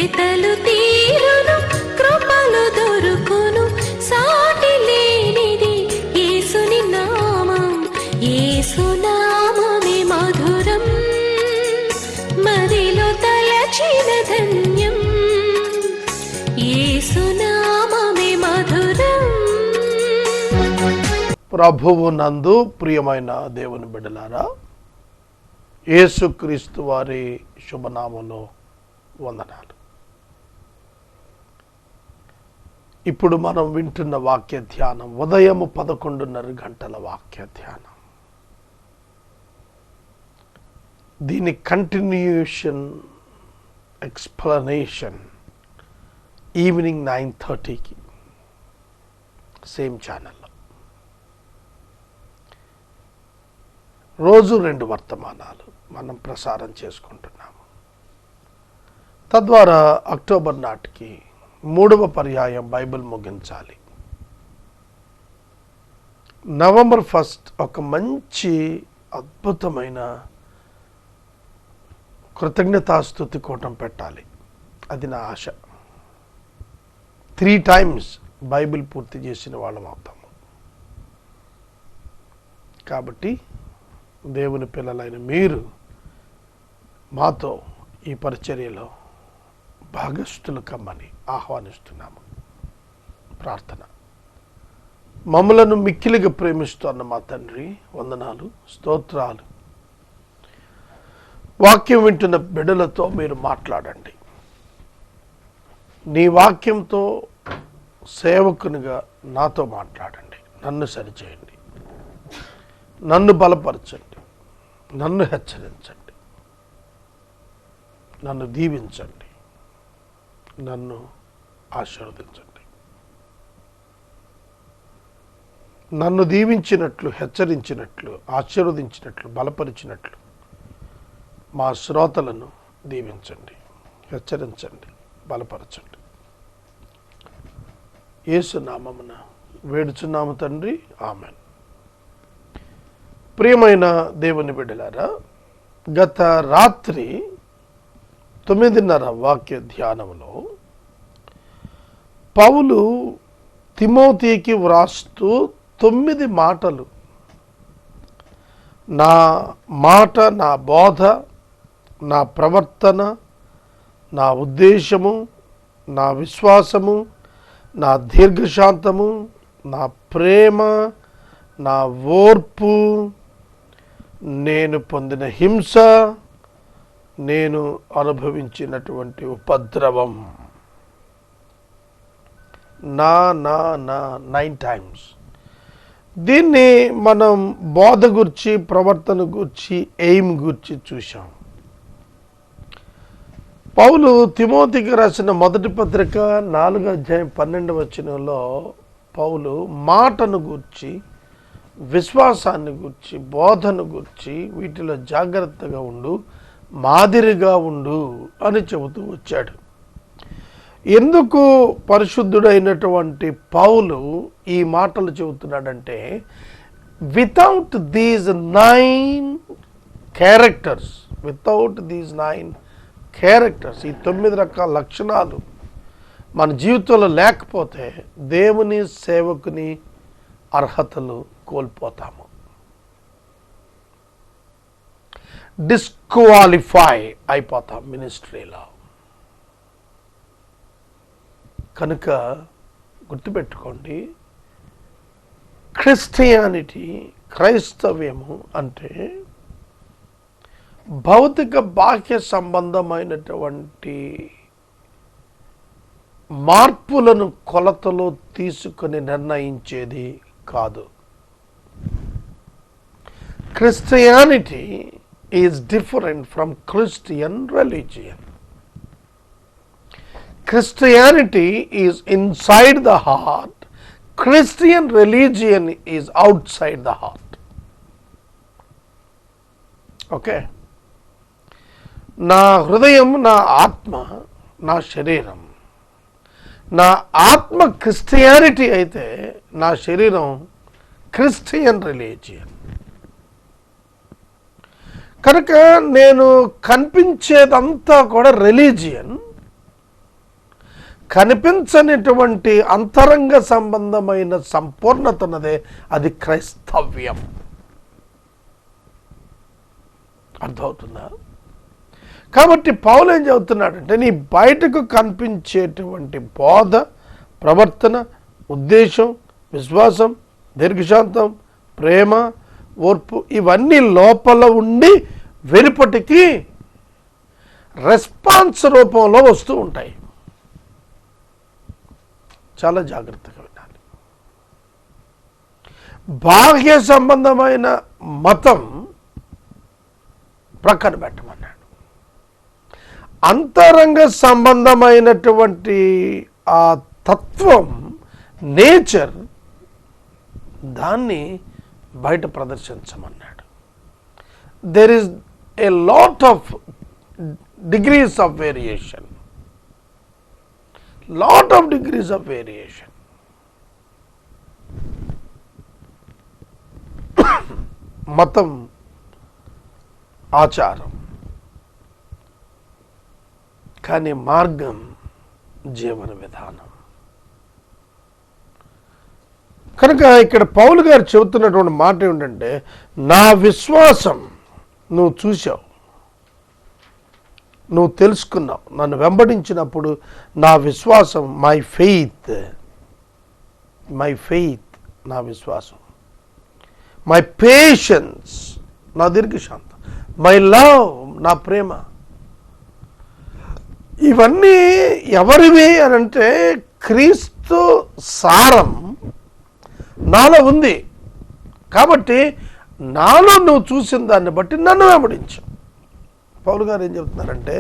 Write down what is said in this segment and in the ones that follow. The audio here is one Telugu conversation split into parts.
వెతలు తీరును కృపలు దొరుకును సాటి లేనిది యేసుని నామం యేసునామమే మధురం మదిలో తలచిన ధన్యం యేసునామమే మధురం. ప్రభువు నందు ప్రియమైన దేవుని బిడ్డలారా, యేసుక్రీస్తు వారి శుభనామంలో వందనాలు. ఇప్పుడు మనం వింటున్న వాక్య ధ్యానం ఉదయం 11:30 గంటల వాక్య ధ్యానం. దీని కంటిన్యూషన్ ఎక్స్ప్లనేషన్ ఈవినింగ్ 9:30కి సేమ్ ఛానల్లో. రోజు 2 వర్తమానాలు మనం ప్రసారం చేసుకుంటున్నాము. తద్వారా అక్టోబర్ నాటికి 3వ పర్యాయం బైబిల్ ముగించాలి. నవంబర్ 1 ఒక మంచి అద్భుతమైన కృతజ్ఞతాస్తుతి కూటం పెట్టాలి. అది నా ఆశ. 3 times బైబిల్ పూర్తి చేసిన వాళ్ళం అవుతాము. కాబట్టి దేవుని పిల్లలైన మీరు మాతో ఈ పరిచర్యలో భాగస్థులు కమ్మని ఆహ్వానిస్తున్నాము. ప్రార్థన. మమ్మలను మిక్కిలిగా ప్రేమిస్తున్న మా తండ్రి, వందనాలు, స్తోత్రాలు. వాక్యం వింటున్న బిడ్డలతో మీరు మాట్లాడండి. నీ వాక్యంతో సేవకునిగా నాతో మాట్లాడండి. నన్ను సరిచేయండి, నన్ను బలపరచండి, నన్ను హెచ్చరించండి, నన్ను దీవించండి, నన్ను ఆశీర్వదించండి. నన్ను దీవించినట్లు, హెచ్చరించినట్లు, ఆశీర్వదించినట్లు, బలపరిచినట్లు మా శ్రోతలను దీవించండి, హెచ్చరించండి, బలపరచండి. యేసు నామమున వేడుచున్నాము తండ్రి, ఆమెన్. ప్రియమైన దేవుని బిడ్డలారా, గత రాత్రి 9:30 వాక్య ధ్యానంలో పౌలు తిమోతికి వ్రాస్తూ 9 మాటలు, నా మాట, నా బోధ, నా ప్రవర్తన, నా ఉద్దేశము, నా విశ్వాసము, నా దీర్ఘశాంతము, నా ప్రేమ, నా ఓర్పు, నేను పొందిన హింస, నేను అనుభవించినటువంటి ఉపద్రవం, నా 9 times. దీన్ని మనం బోధ గురించి, ప్రవర్తన గురించి, ఎయిమ్ గురించి చూసాం. పౌలు తిమోతికి రాసిన మొదటి పత్రిక 4:12 పౌలు మాటను గూర్చి, విశ్వాసాన్ని గూర్చి, బోధను గూర్చి వీటిలో జాగ్రత్తగా ఉండు, మాదిరిగా ఉండు అని చెబుతూ వచ్చాడు. ఎందుకు పరిశుద్ధుడైనటువంటి పౌలు ఈ మాటలు చెబుతున్నాడంటే, వితౌట్ దీస్ 9 క్యారెక్టర్స్, ఈ 9 రకాల లక్షణాలు మన జీవితంలో లేకపోతే దేవుని సేవకుని అర్హతలు కోల్పోతాము, డిస్క్వాలిఫై అయిపోతాం మినిస్ట్రీలో. కనుక గుర్తుపెట్టుకోండి, క్రిస్టియానిటీ, క్రైస్తవ్యము అంటే భౌతిక బాహ్య సంబంధమైనటువంటి మార్పులను కొలతలో తీసుకొని నిర్ణయించేది కాదు. Christianity is different from Christian religion. Christianity is inside the heart. Christian religion is outside the heart. Okay? నా హృదయం, నా ఆత్మ, నా శరీరం. నా ఆత్మ క్రిస్టియానిటీ అయితే నా శరీరం క్రిస్టియన్ రిలీజియన్. కనుక నేను కనిపించేదంతా కూడా రిలీజియన్, కనిపించనిటువంటి అంతరంగ సంబంధమైన సంపూర్ణత ఉన్నదే అది క్రైస్తవ్యం. అర్థమవుతుందా? కాబట్టి పౌలు ఏం చెబుతున్నాడంటే నీ బయటకు కనిపించేటువంటి బోధ, ప్రవర్తన, ఉద్దేశం, విశ్వాసం, దీర్ఘశాంతం, ప్రేమ, ఓర్పు ఇవన్నీ లోపల ఉండి వెలుపటికి రెస్పాన్స్ రూపంలో వస్తూ ఉంటాయి. చాలా జాగ్రత్తగా వినాలి. బాహ్య సంబంధమైన మతం ప్రక్కన పెట్టమన్నాడు. అంతరంగ సంబంధమైనటువంటి ఆ తత్వం, నేచర్, దాన్ని బయట ప్రదర్శించమన్నాడు. There is a lot of degrees of variation, lot of degrees of variation. మతం, ఆచారం, కానీ మార్గం జీవన విధానం. కనుక ఇక్కడ పౌలు గారు చెబుతున్నటువంటి మాట ఏమిటంటే నా విశ్వాసం నువ్వు చూసావు, నువ్వు తెలుసుకున్నావు, నన్ను వెంబడించినప్పుడు నా విశ్వాసం, మై ఫెయిత్ నా విశ్వాసం, మై పేషెన్స్ నా దీర్ఘశాంతం, మై లవ్ నా ప్రేమ, ఇవన్నీ ఎవరివి అని అంటే క్రీస్తు సారం నాలో ఉంది. కాబట్టి నాలో నువ్వు చూసిన దాన్ని బట్టి నన్ను వెంబడించు. పౌలు గారు ఏం చెప్తున్నారంటే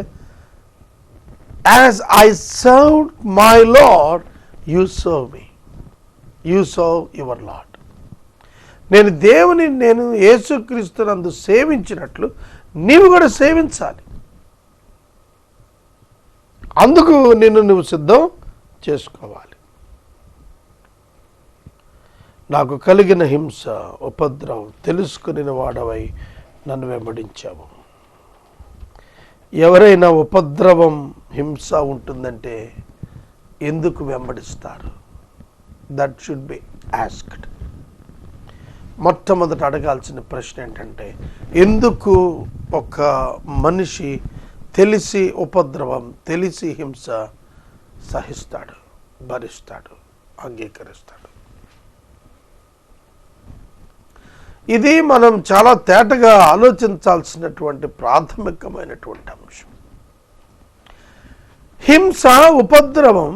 as I serve my lord you serve me, you serve your lord. నేను యేసుక్రీస్తునందు సేవించినట్లు నీవు కూడా సేవించాలి. అందుకు నువ్వు సిద్ధం చేసుకోవాలి. నాకు కలిగిన హింస, ఉపద్రవం తెలుసుకుని వాడవై నన్ను వెంబడించావు. ఎవరైనా ఉపద్రవం, హింస ఉంటుందంటే ఎందుకు వెంబడిస్తారు? That should be asked. మొట్టమొదట అడగాల్సిన ప్రశ్న ఏంటంటే ఎందుకు ఒక మనిషి తెలిసి ఉపద్రవం, తెలిసి హింస సహిస్తాడు, భరిస్తాడు, అంగీకరిస్తాడు? ఇది మనం చాలా తేటగా ఆలోచించాల్సినటువంటి ప్రాథమికమైనటువంటి అంశం. హింస, ఉపద్రవం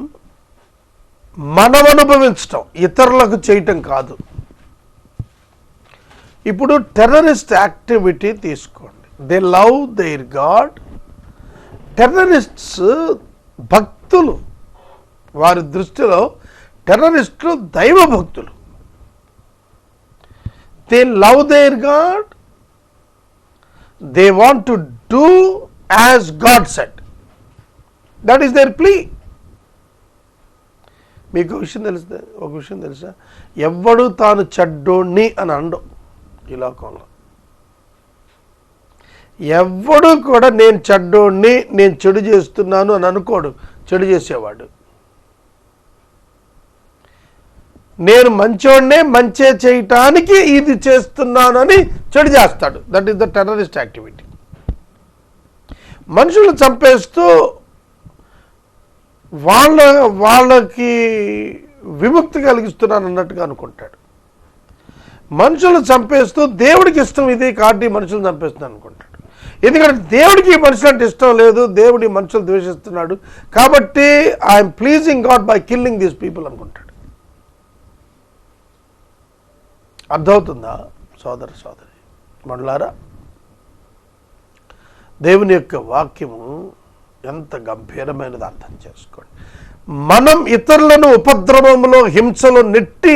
మనం అనుభవించటం, ఇతరులకు చేయటం కాదు. ఇప్పుడు టెర్రరిస్ట్ యాక్టివిటీ తీసుకోండి. They love their god. Terrorists భక్తులు, వారి దృష్టిలో టెర్రరిస్టులు దైవ భక్తులు. They love their God. They want to do as God said. That is their plea. మీకు ఒక విషయం తెలుసా? ఎవ్వడు తాను చెడ్డోణ్ణి అని అండం ఈ లోకంలో. ఎవ్వడు కూడా నేను చెడ్డోణ్ణి, నేను చెడు చేస్తున్నాను అని అనుకోడు. చెడు చేసేవాడు. నేను మంచోడ్నే, మంచే చేయటానికి ఇది చేస్తున్నానని చెడు చేస్తాడు. That is the terrorist activity. మనుషులు చంపేస్తూ వాళ్ళకి విముక్తి కలిగిస్తున్నాను అన్నట్టుగా అనుకుంటాడు. మనుషులు చంపేస్తూ దేవుడికి ఇష్టం ఇది కాబట్టి మనుషులు చంపేస్తున్నాను అనుకుంటాడు. ఎందుకంటే దేవుడికి మనుషులు అంటే ఇష్టం లేదు, దేవుడి మనుషులు ద్వేషిస్తున్నాడు కాబట్టి I'm pleasing God by killing these people అనుకుంటాడు. అర్థమవుతుందా సోదర సోదరి మండలారా? దేవుని యొక్క వాక్యము ఎంత గంభీరమైనది అర్థం చేసుకోండి. మనం ఇతరులను ఉపద్రవములో, హింసలో నెట్టి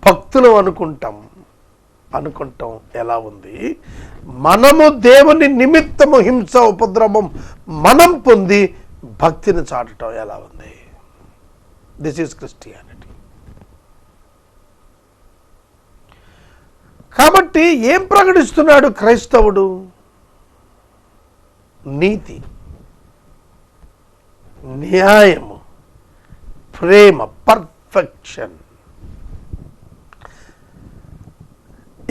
భక్తులు అనుకుంటాం ఎలా ఉంది? మనము దేవుని నిమిత్తము హింస, ఉపద్రవం మనం పొంది భక్తిని చాటడం ఎలా ఉంది? This is Christianity. కాబట్టి ఏం ప్రకటిస్తున్నాడు క్రైస్తవుడు? నీతి, న్యాయము, ప్రేమ, perfection.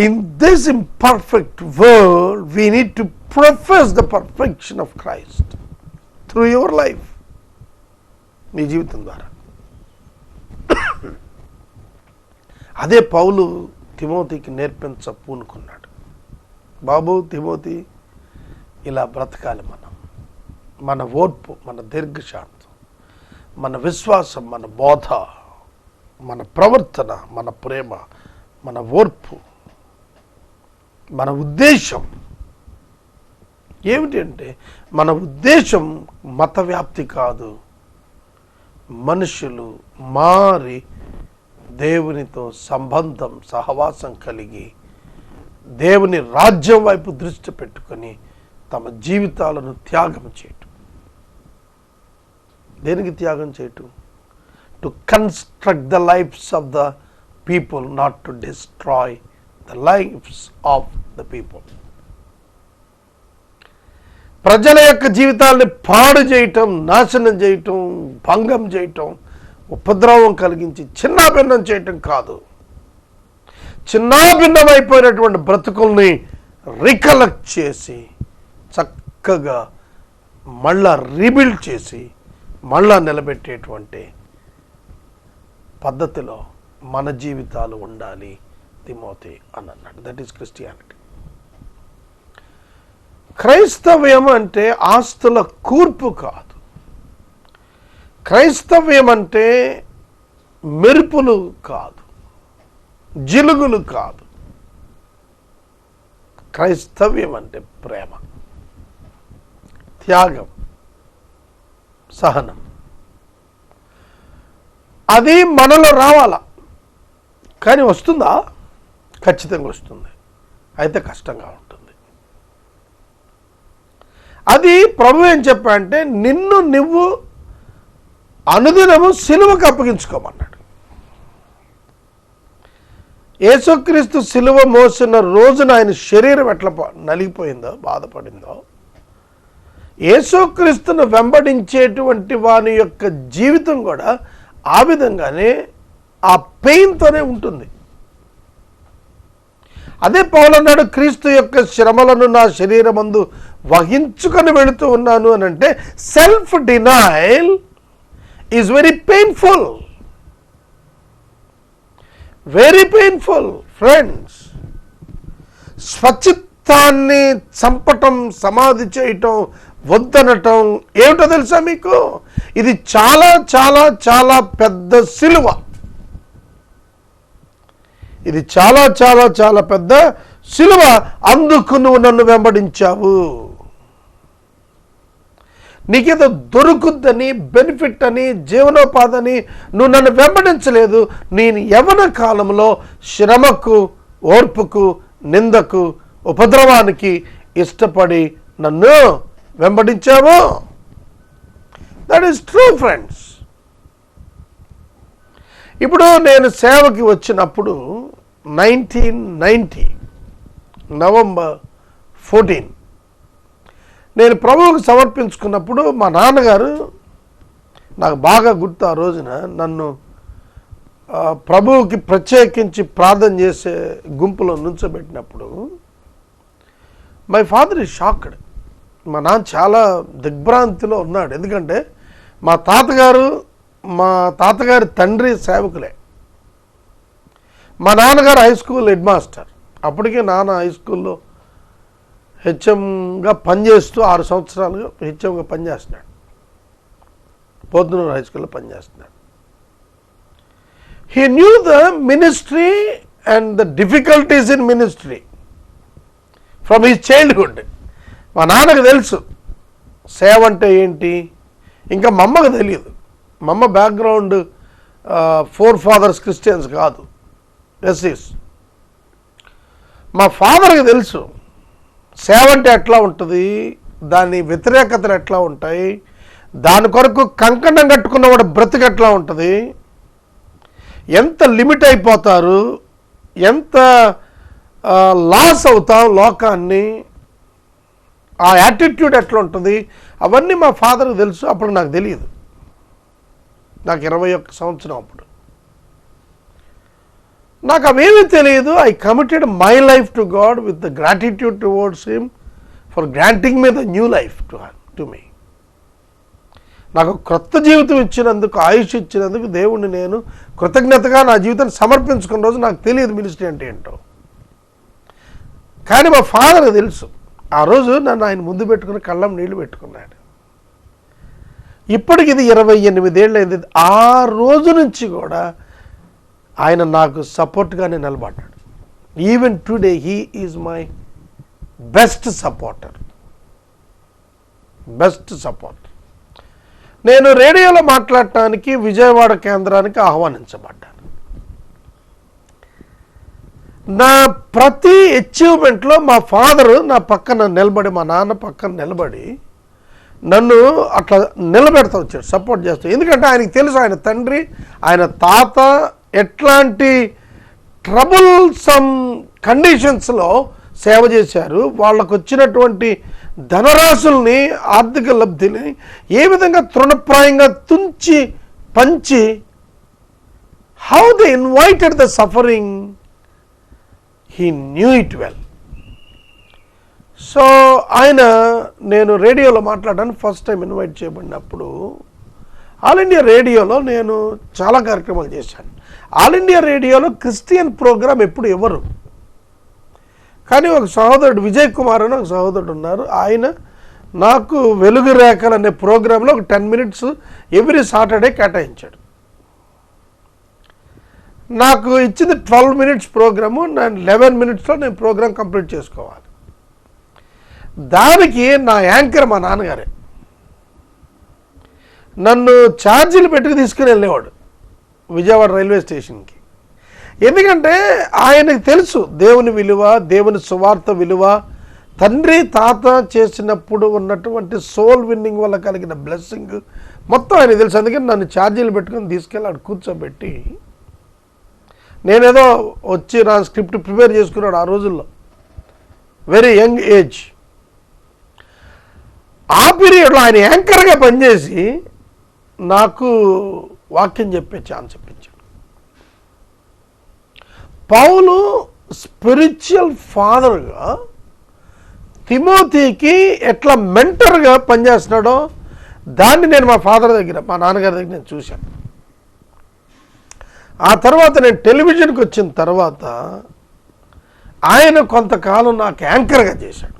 In this imperfect world we need to profess the perfection of Christ through your life. మీ జీవితం ద్వారా. అదే పౌలు తిమోతికి పూనుకున్నాడు. బాబు తిమోతి, ఇలా బ్రతకాలి మనం. మన ఓర్పు, మన దీర్ఘశాంతం, మన విశ్వాసం, మన బోధ, మన ప్రవర్తన, మన ప్రేమ, మన ఓర్పు, మన ఉద్దేశం ఏమిటి అంటే, మన ఉద్దేశం మత వ్యాప్తి కాదు. మనుషులు మారి దేవునితో సంబంధం, సహవాసం కలిగి దేవుని రాజ్యం వైపు దృష్టి పెట్టుకొని తమ జీవితాలను త్యాగం చేయటం. దేనికి త్యాగం చేయటం? To construct the lifes of the people, not to destroy the lifes of the people. ప్రజల యొక్క జీవితాన్ని పాడు చేయటం, నాశనం చేయటం, భంగం చేయటం, ఉపద్రవం కలిగించి చిన్నాభిన్నం చేయటం కాదు. చిన్నాభిన్నమైపోయినటువంటి బ్రతుకుల్ని రికలెక్ట్ చేసి చక్కగా మళ్ళా రీబిల్డ్ చేసి మళ్ళా నిలబెట్టేటువంటి పద్ధతిలో మన జీవితాలు ఉండాలి తిమోతి అని అన్నాడు. That is Christianity. క్రైస్తవ్యం అంటే ఆస్తుల కూర్పు కాదు. క్రైస్తవ్యం అంటే మెరుపులు కాదు, జిలుగులు కాదు. క్రైస్తవ్యం అంటే ప్రేమ, త్యాగం, సహనం. అది మనలో రావాలా. కానీ వస్తుందా? ఖచ్చితంగా వస్తుంది. అయితే కష్టంగా ఉంటుంది. అది ప్రభు ఏం చెప్పాడంటే, నిన్ను నువ్వు అనుదినము సిలువకు అప్పగించుకోమన్నాడు. యేసుక్రీస్తు సిలువ మోసిన రోజున ఆయన శరీరం ఎట్లా నలిగిపోయిందో, బాధపడిందో, యేసుక్రీస్తును వెంబడించేటువంటి వాని యొక్క జీవితం కూడా ఆ విధంగానే ఆ పెయిన్తోనే ఉంటుంది. అదే పౌలు అన్నాడు, క్రీస్తు యొక్క శ్రమలను నా శరీరమందు వహించుకొని వెళుతూ ఉన్నాను అని అంటే, self denial is very painful. Very painful friends. స్వచిత్తాన్ని చంపటం, సమాధి చేయటం, వద్దనటం ఏమిటో తెలుసా మీకు? ఇది చాలా చాలా చాలా పెద్ద సిలువ. ఇది చాలా చాలా చాలా పెద్ద సిలువ. అందుకు నువ్వు నన్ను వెంబడించావు. నీకేదో దొరుకుద్దని, బెనిఫిట్ అని, జీవనోపాధని నువ్వు నన్ను వెంబడించలేదు. నేను యవ్వన కాలంలో శ్రమకు, ఓర్పుకు, నిందకు, ఉపద్రవానికి ఇష్టపడి నన్ను వెంబడించావు. That is true friends. ఇప్పుడు నేను సేవకి వచ్చినప్పుడు 1990 నవంబర్ 14 నేను ప్రభువుకు సమర్పించుకున్నప్పుడు మా నాన్నగారు, నాకు బాగా గుర్తు, ఆ రోజున నన్ను ప్రభువుకి ప్రత్యేకించి ప్రార్థన చేసే గుంపులో నుంచోబెట్టినప్పుడు మై ఫాదర్ ఈజ్ షాక్డ్. మా నాన్న చాలా దిగ్భ్రాంతిలో ఉన్నాడు. ఎందుకంటే మా తాతగారి తండ్రి సేవకులే. మా నాన్నగారు హై స్కూల్ హెడ్ మాస్టర్. అప్పటికే నాన్న హై స్కూల్లో హెచ్ఎంగా పనిచేస్తూ 6 సంవత్సరాలుగా హెచ్ఎంగా పనిచేస్తున్నాడు. పోతునూరు హై స్కూల్లో పనిచేస్తున్నాడు. He knew the ministry and the difficulties in ministry from his childhood. మా నాన్నకు తెలుసు సేవ అంటే ఏంటి. ఇంకా మా అమ్మకు తెలియదు. మా అమ్మ బ్యాక్గ్రౌండ్ ఫోర్ ఫాదర్స్ క్రిస్టియన్స్ కాదు, ఎస్సీస్. మా ఫాదర్కి తెలుసు సేవ అంటే ఎట్లా ఉంటుంది, దాని వ్యతిరేకతలు ఎట్లా ఉంటాయి, దాని కొరకు కంకణం కట్టుకున్నవాడు బ్రతికి ఎట్లా ఉంటుంది, ఎంత లిమిట్ అయిపోతారు, ఎంత లాస్ అవుతాం లోకాన్ని, ఆ యాటిట్యూడ్ ఎట్లా ఉంటుంది, అవన్నీ మా ఫాదర్కి తెలుసు. అప్పుడు నాకు తెలియదు. నాకు 21 సంవత్సరం అప్పుడు. నాకు అవేమీ తెలియదు. I committed my life to God with the gratitude towards him for granting me the new life to me. నాకు క్రొత్త జీవితం ఇచ్చినందుకు, ఆయుష్ ఇచ్చినందుకు దేవుణ్ణి నేను కృతజ్ఞతగా నా జీవితాన్ని సమర్పించుకున్న రోజు నాకు తెలియదు మినిస్ట్రీ అంటే ఏంటో. కానీ మా ఫాదర్ తెలుసు. ఆ రోజు నన్ను ఆయన ముందు పెట్టుకుని కళ్ళం నీళ్లు పెట్టుకున్నాడు. ఇప్పటికి ఇది 28 ఏళ్ళు అయింది. ఆ రోజు నుంచి కూడా ఆయన నాకు సపోర్ట్గానే నిలబడ్డాడు. Even today he is my best supporter. నేను రేడియోలో మాట్లాడటానికి విజయవాడ కేంద్రానికి ఆహ్వానించబడ్డాను. నా ప్రతి అచీవ్మెంట్లో మా ఫాదరు నా పక్కన నిలబడి, మా నాన్న పక్కన నిలబడి నన్ను అట్లా నిలబెడతా వచ్చాడు, సపోర్ట్ చేస్తాడు. ఎందుకంటే ఆయనకి తెలుసు ఆయన తండ్రి, ఆయన తాత ఎట్లాంటి ట్రబుల్సమ్ కండిషన్స్లో సేవ చేశారు, వాళ్ళకు వచ్చినటువంటి ధనరాశుల్ని, ఆర్థిక లబ్ధిని ఏ విధంగా తృణప్రాయంగా తుంచి పంచి, how they invited the suffering, he knew it well. So ఆయన, నేను రేడియోలో మాట్లాడడానికి ఫస్ట్ టైం ఇన్వైట్ చేయబడినప్పుడు ఆల్ ఇండియా రేడియోలో నేను చాలా కార్యక్రమాలు చేశాను. ఆల్ ఇండియా రేడియోలో క్రిస్టియన్ ప్రోగ్రాం ఎప్పుడు ఇవ్వరు. కానీ ఒక సహోదరుడు, విజయ్ కుమార్ అని ఒక సహోదరుడు ఉన్నారు, ఆయన నాకు వెలుగు రేఖలు అనే ప్రోగ్రాంలో ఒక 10 minutes ఎవ్రీ సాటర్డే కేటాయించాడు. నాకు ఇచ్చింది 12 minutes ప్రోగ్రాము. నేను 11 minutesలో నేను ప్రోగ్రాం కంప్లీట్ చేసుకోవాలి. దానికి నా యాంకర్ మా నాన్నగారే నన్ను ఛార్జీలు పెట్టుకు తీసుకుని వెళ్ళేవాడు విజయవాడ రైల్వే స్టేషన్కి. ఎందుకంటే ఆయనకు తెలుసు దేవుని విలువ, దేవుని సువార్త విలువ, తండ్రి తాత చేసినప్పుడు ఉన్నటువంటి సోల్ విన్నింగ్ వల్ల కలిగిన బ్లెస్సింగ్ మొత్తం ఆయనకు తెలుసు. అందుకని నన్ను ఛార్జీలు పెట్టుకుని తీసుకెళ్ళి ఆడు కూర్చోబెట్టి, నేనేదో వచ్చి నా స్క్రిప్ట్ ప్రిపేర్ చేసుకున్నాడు. ఆ రోజుల్లో వెరీ యంగ్ ఏజ్. ఆ పీరియడ్లో ఆయన యాంకర్గా పనిచేసి నాకు వాక్యం చెప్పే ఛాన్స్ ఇప్పించాడు. పౌలు స్పిరిచువల్ ఫాదర్గా తిమోతికి ఎట్లా మెంటర్గా పనిచేస్తున్నాడో దాన్ని నేను మా ఫాదర్ దగ్గర, మా నాన్నగారి దగ్గర నేను చూశాను. ఆ తర్వాత నేను టెలివిజన్కి వచ్చిన తర్వాత ఆయన కొంతకాలం నాకు యాంకర్గా చేశాడు.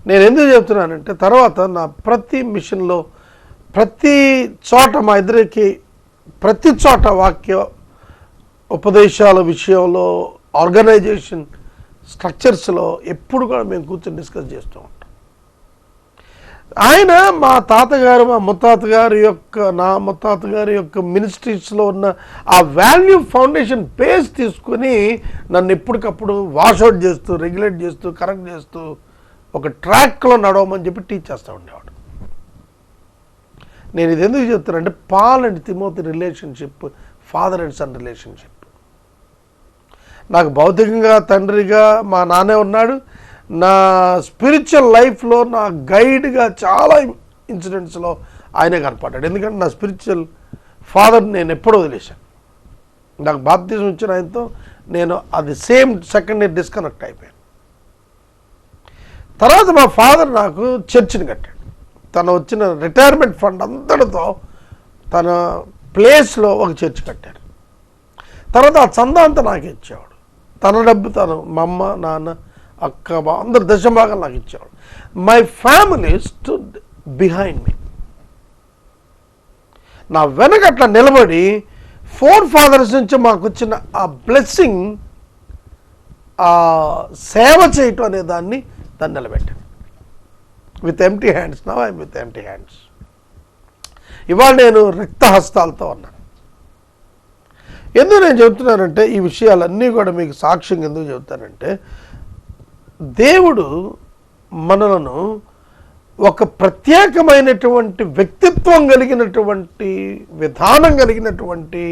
నేను ఎందుకు చెప్తున్నానంటే, తర్వాత నా ప్రతి మిషన్లో, ప్రతి చోట, మా ఇద్దరికి ప్రతి చోట వాక్య ఉపదేశాల విషయంలో, ఆర్గనైజేషన్ స్ట్రక్చర్స్లో ఎప్పుడు కూడా మేము కూర్చొని డిస్కస్ చేస్తూ ఉంటాం. ఆయన మా తాతగారు, మా ముత్తాతగారి యొక్క, నా ముత్తాతగారి యొక్క మినిస్ట్రీస్లో ఉన్న ఆ వాల్యూ ఫౌండేషన్ పేజ్ తీసుకుని నన్ను ఎప్పటికప్పుడు వాషౌట్ చేస్తూ, రెగ్యులేట్ చేస్తూ, కరెక్ట్ చేస్తూ ఒక ట్రాక్లో నడవమని చెప్పి టీచ్ చేస్తూ ఉండేవాడు. నేను ఇది ఎందుకు చెప్తానంటే, Paul and Timothy relationship father and son relationship. నాకు భౌతికంగా తండ్రిగా మా నాన్నే ఉన్నాడు. నా స్పిరిచువల్ లైఫ్లో నా గైడ్గా చాలా ఇన్సిడెంట్స్లో ఆయనే కనపడ్డాడు. ఎందుకంటే నా స్పిరిచువల్ ఫాదర్ నేను ఎప్పుడో వదిలేశాను. నాకు బాప్తిజం ఇచ్చిన ఆయనతో నేను అది సేమ్ సెకండ్ ఇయర్ డిస్కనెక్ట్ అయిపోయాను. తర్వాత మా ఫాదర్ నాకు చర్చిని కట్టాడు. తను వచ్చిన రిటైర్మెంట్ ఫండ్ అంతటితో తన ప్లేస్లో ఒక చర్చ్ కట్టాడు. తర్వాత ఆ చందా అంతా నాకు ఇచ్చేవాడు. తన డబ్బు తను, మా అమ్మ, నాన్న, అక్క, అందరు దశభాగం నాకు ఇచ్చేవాడు. My family stood behind me. నా వెనక అట్లా నిలబడి 4 fathers నుంచి మాకు వచ్చిన ఆ బ్లెస్సింగ్, ఆ సేవ చేయటం అనే దాన్ని నిలబెట్టాను. With empty hands. Now I'm with empty hands. ఇవాళ నేను రిక్త హస్తాలతో ఉన్నాను. ఎందుకు నేను చెబుతున్నానంటే, ఈ విషయాలన్నీ కూడా మీకు సాక్ష్యంగా ఎందుకు చెబుతానంటే, దేవుడు మనలను ఒక ప్రత్యేకమైనటువంటి వ్యక్తిత్వం కలిగినటువంటి, విధానం కలిగినటువంటి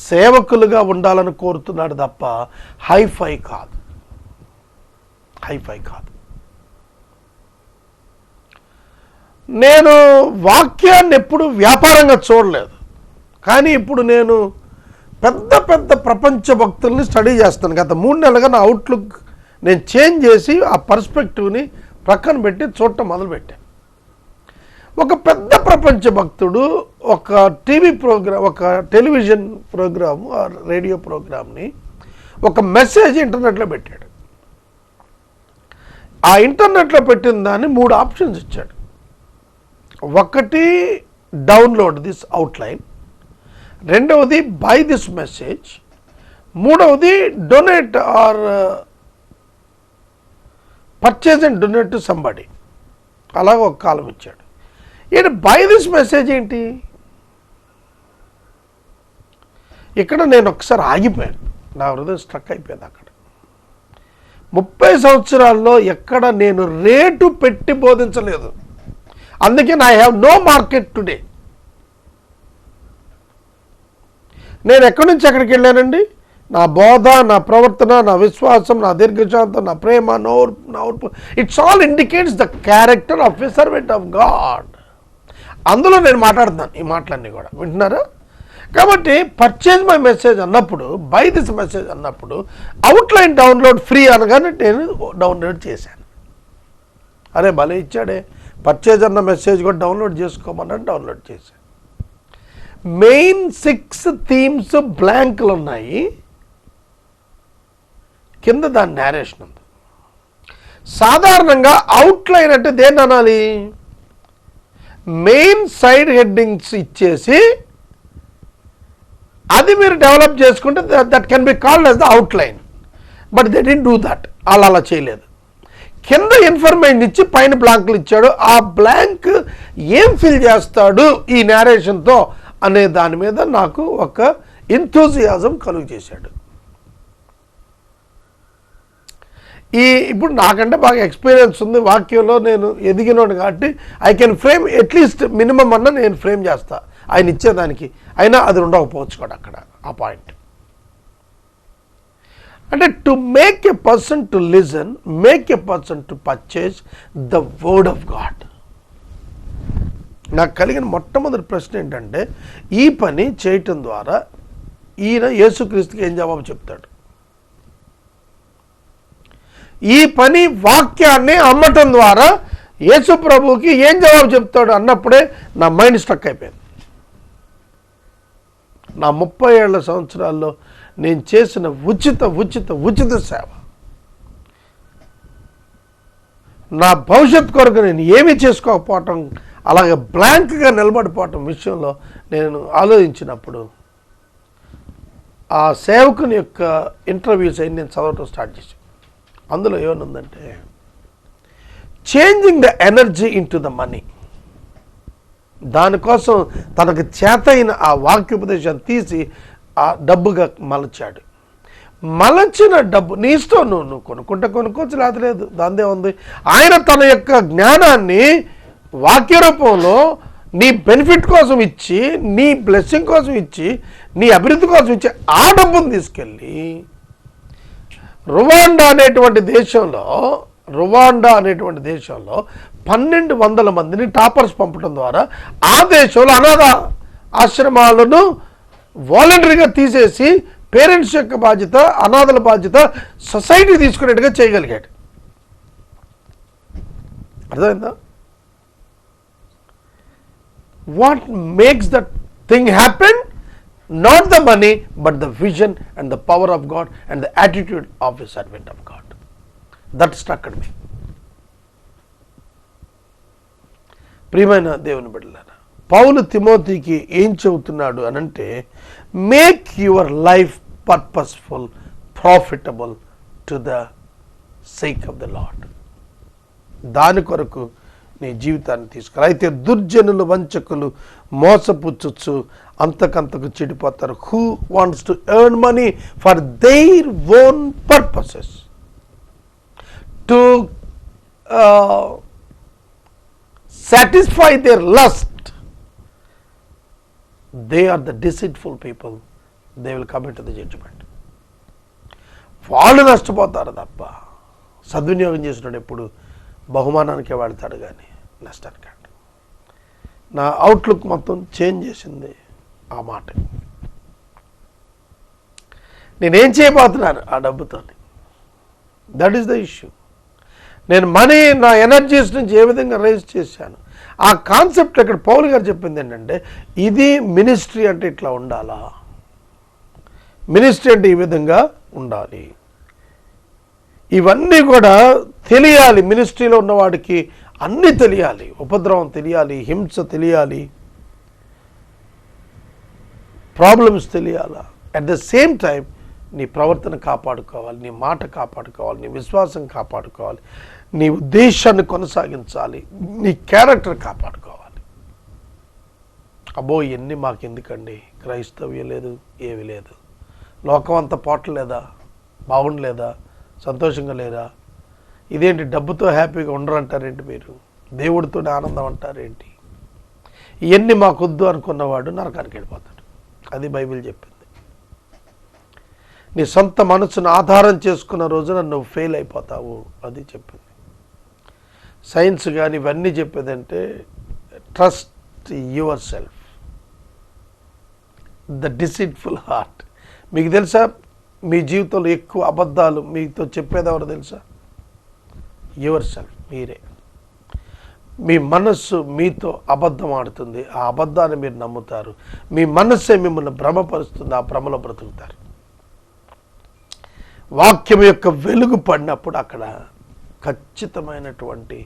సేవకులుగా ఉండాలని కోరుతున్నాడు తప్ప హైఫై కాదు. నేను వాక్యాన్ని ఎప్పుడు వ్యాపారంగా చూడలేదు, కానీ ఇప్పుడు నేను పెద్ద పెద్ద ప్రపంచ భక్తుల్ని స్టడీ చేస్తాను. గత 3 నెలలుగా నా అవుట్లుక్ నేను చేంజ్ చేసి ఆ పర్స్పెక్టివ్ని ప్రక్కన పెట్టి చూడటం మొదలుపెట్టాను. ఒక పెద్ద ప్రపంచ భక్తుడు ఒక టీవీ ప్రోగ్రామ్, ఒక టెలివిజన్ ప్రోగ్రాము, రేడియో ప్రోగ్రామ్ని ఒక మెసేజ్ ఇంటర్నెట్లో పెట్టాడు. ఆ ఇంటర్నెట్లో పెట్టిన దాన్ని 3 ఆప్షన్స్ ఇచ్చాడు. ఒకటి, డౌన్లోడ్ దిస్ అవుట్లైన్, రెండవది బై దిస్ మెసేజ్, మూడవది donate or purchase and donate to somebody. అలాగ ఒక కాలం ఇచ్చాడు. ఏంటి బై దిస్ మెసేజ్ ఏంటి? ఇక్కడ నేను ఒకసారి ఆగిపోయాను, నా హృదయం స్ట్రక్ అయిపోయింది. అక్కడ 30 సంవత్సరాల్లో ఎక్కడ నేను రేటు పెట్టి బోధించలేదు. అందుకే I have no market today. నేను ఎక్కడి నుంచి ఎక్కడికి వెళ్ళానండి? నా బోధ, నా ప్రవర్తన, నా విశ్వాసం, నా దీర్ఘశాంతం, నా ప్రేమ, నా ఓర్పు, it's all indicates the character of a servant of God. అందులో నేను మాట్లాడుతున్నాను ఈ మాటలన్నీ కూడా, వింటున్నారా? కాబట్టి పర్చేజ్ మై మెసేజ్ అన్నప్పుడు, బై దిస్ మెసేజ్ అన్నప్పుడు, అవుట్లైన్ డౌన్లోడ్ ఫ్రీ అనగానే నేను డౌన్లోడ్ చేశాను. అరే భలే ఇచ్చాడే, పర్చేజ్ అన్న మెసేజ్ కూడా డౌన్లోడ్ చేసుకోమని డౌన్లోడ్ చేశాను. మెయిన్ 6 థీమ్స్ బ్లాంక్లు ఉన్నాయి, కింద దాని నేరేషన్ ఉంది. సాధారణంగా అవుట్లైన్ అంటే దేన్ని అనాలి? మెయిన్ సైడ్ హెడ్డింగ్స్ ఇచ్చేసి అది మీరు డెవలప్ చేసుకుంటే that can be called as the outline. But they didn't do that. అలా చేయలేదు. కింద ఇన్ఫర్మేషన్ ఇచ్చి పైన బ్లాంక్లు ఇచ్చాడు. ఆ బ్లాంక్ ఏం ఫిల్ చేస్తాడు ఈ నేరేషన్తో అనే దాని మీద నాకు ఒక ఎంథూజియాజం కలుగు చేశాడు. ఇప్పుడు నాకంటే బాగా ఎక్స్పీరియన్స్ ఉంది వాక్యంలో, నేను ఎదిగినోడు కాబట్టి I can frame at least minimum అన్న నేను ఫ్రేమ్ చేస్తా ఆయన ఇచ్చేదానికి. అయినా అది ఉండకపోవచ్చు కూడా అక్కడ ఆ పాయింట్. అంటే to make a person to listen, make a person to purchase the word of God. నాకు కలిగిన మొట్టమొదటి ప్రశ్న ఏంటంటే, ఈ పని చేయటం ద్వారా ఈయన యేసుక్రీస్తుకి ఏం జవాబు చెప్తాడు? ఈ పని వాక్యాన్ని అమ్మటం ద్వారా యేసు ప్రభువుకి ఏం జవాబు చెప్తాడు అన్నప్పుడే నా మైండ్ స్ట్రక్ అయిపోయింది. నా 30 ఏళ్ల సంవత్సరాల్లో నేను చేసిన ఉచిత సేవ, నా భవిష్యత్ కొరకు నేను ఏమీ చేసుకోకపోవటం, అలాగే బ్లాంక్గా నిలబడిపోవటం విషయంలో నేను ఆలోచించినప్పుడు ఆ సేవకుని యొక్క ఇంటర్వ్యూస్ అయి నేను చదవటం స్టార్ట్ చేశాను. అందులో ఏమనుందంటే, changing the energy in to the money. దానికోసం తనకు చేతైన ఆ వాక్యోపదేశాన్ని తీసి ఆ డబ్బుగా మలచాడు. మలచిన డబ్బు నీ ఇష్టం, నువ్వు కొనుక్కుంటే కొనుక్కోవచ్చు, లేదు, దాందే ఉంది. ఆయన తన యొక్క జ్ఞానాన్ని వాక్య రూపంలో నీ బెనిఫిట్ కోసం ఇచ్చి, నీ బ్లెస్సింగ్ కోసం ఇచ్చి, నీ అభివృద్ధి కోసం ఇచ్చి ఆ డబ్బును తీసుకెళ్ళి రువాండా అనేటువంటి దేశంలో 1200 మందిని టాపర్స్ పంపడం ద్వారా ఆ దేశంలో అనాథ ఆశ్రమాలను వాలంటరీగా తీసేసి పేరెంట్స్ యొక్క బాధ్యత, అనాథల బాధ్యత సొసైటీ తీసుకునేట్టుగా చేయగలిగాడు. అర్థమైందా? What makes that thing happen? Not the money, but the vision and the power of God and the attitude of a servant of God. That struck me. ప్రియమైన దేవుని బిడ్డలారా, పౌలు తిమోతికి ఏం చెబుతున్నాడు అనంటే, make your life purposeful, profitable to the sake of the lord. దాని కొరకు నీ జీవితాన్ని తీసుకురా. అయితే దుర్జనులు, వంచకులు మోసపుచ్చుచ్చు అంతకంతకు చెడిపోతారు. Who wants to earn money for their own purposes, to satisfy their lust, they are the deceitful people, they will come into the judgment. వాళ్ళు నష్టపోతారు తప్ప సద్వినియోగం చేసినాడు ఎప్పుడు బహుమానానికే వాడతాడు కానీ నష్టానికి. నా అవుట్లుక్ మొత్తం చేంజ్ చేసింది ఆ మాట. నేనేం చేయబోతున్నాను ఆ డబ్బుతో? That is the issue. నేను మనీ నా ఎనర్జీస్ నుంచి ఏ విధంగా రైజ్ చేశాను, ఆ కాన్సెప్ట్ ఇక్కడ పౌలు గారు చెప్పింది ఏంటంటే, ఇది మినిస్ట్రీ అంటే ఇట్లా ఉండాలా, మినిస్ట్రీ అంటే ఈ విధంగా ఉండాలి. ఇవన్నీ కూడా తెలియాలి. మినిస్ట్రీలో ఉన్నవాడికి అన్నీ తెలియాలి. ఉపద్రవం తెలియాలి, హింస తెలియాలి, ప్రాబ్లమ్స్ తెలియాలా. అట్ ద సేమ్ టైం నీ ప్రవర్తన కాపాడుకోవాలి, నీ మాట కాపాడుకోవాలి, నీ విశ్వాసం కాపాడుకోవాలి, నీ ఉద్దేశాన్ని కొనసాగించాలి, నీ క్యారెక్టర్ కాపాడుకోవాలి. అబ్బో ఇవన్నీ మాకెందుకండి, క్రైస్తవ్యం లేదు, ఏమి లేదు, లోకం అంతా పోవట్లేదా, బాగుండలేదా, సంతోషంగా లేరా, ఇదేంటి డబ్బుతో హ్యాపీగా ఉండరు అంటారేంటి, మీరు దేవుడితో ఆనందం అంటారేంటి, ఇవన్నీ మాకొద్దు అనుకున్నవాడు నరకానికి వెళ్ళిపోతాడు. అది బైబిల్ చెప్పింది. నీ సొంత మనసును ఆధారం చేసుకున్న రోజున నువ్వు ఫెయిల్ అయిపోతావు, అది చెప్పింది. సైన్స్ కానీ ఇవన్నీ చెప్పేదంటే trust yourself, the deceitful heart. మీకు తెలుసా, మీ జీవితంలో ఎక్కువ అబద్ధాలు మీతో చెప్పేదెవరు తెలుసా? యువర్ సెల్ఫ్, మీరే. మీ మనస్సు మీతో అబద్ధం ఆడుతుంది, ఆ అబద్ధాన్ని మీరు నమ్ముతారు. మీ మనస్సే మిమ్మల్ని భ్రమపరుస్తుంది, ఆ భ్రమలో బ్రతుకుతారు. వాక్యం యొక్క వెలుగు పడినప్పుడు అక్కడ ఖచ్చితమైనటువంటి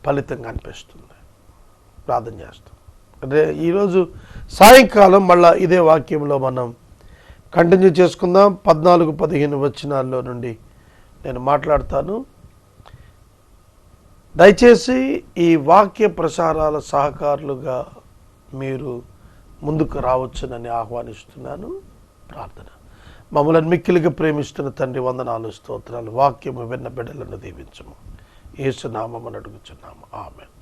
ఫలితం కనిపిస్తుంది. ప్రార్థన చేస్తాం. ఈరోజు సాయంకాలం మళ్ళా ఇదే వాక్యంలో మనం కంటిన్యూ చేసుకుందాం. 14-15 వచనాల్లో నుండి నేను మాట్లాడతాను. దయచేసి ఈ వాక్య ప్రసారాల సహకారులుగా మీరు ముందుకు రావచ్చునని ఆహ్వానిస్తున్నాను. ప్రార్థన. మమ్మల్ని మిక్కిలిగా ప్రేమిస్తున్న తండ్రి, వందనాలు, స్తోత్రాలు. వాక్యము విన్న బిడ్డలను దీవించము, యేసు నామమున అడుగుచున్నాము, ఆమేన్.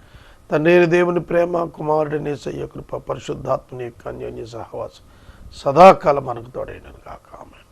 తండ్రి దేవుని ప్రేమ, కుమారుడిని యేసయ్య కృప, పరిశుద్ధాత్మని యొక్క అన్యోన్య సహవాసం సదాకాలం మనకు తోడైనను గాక, ఆమేన్.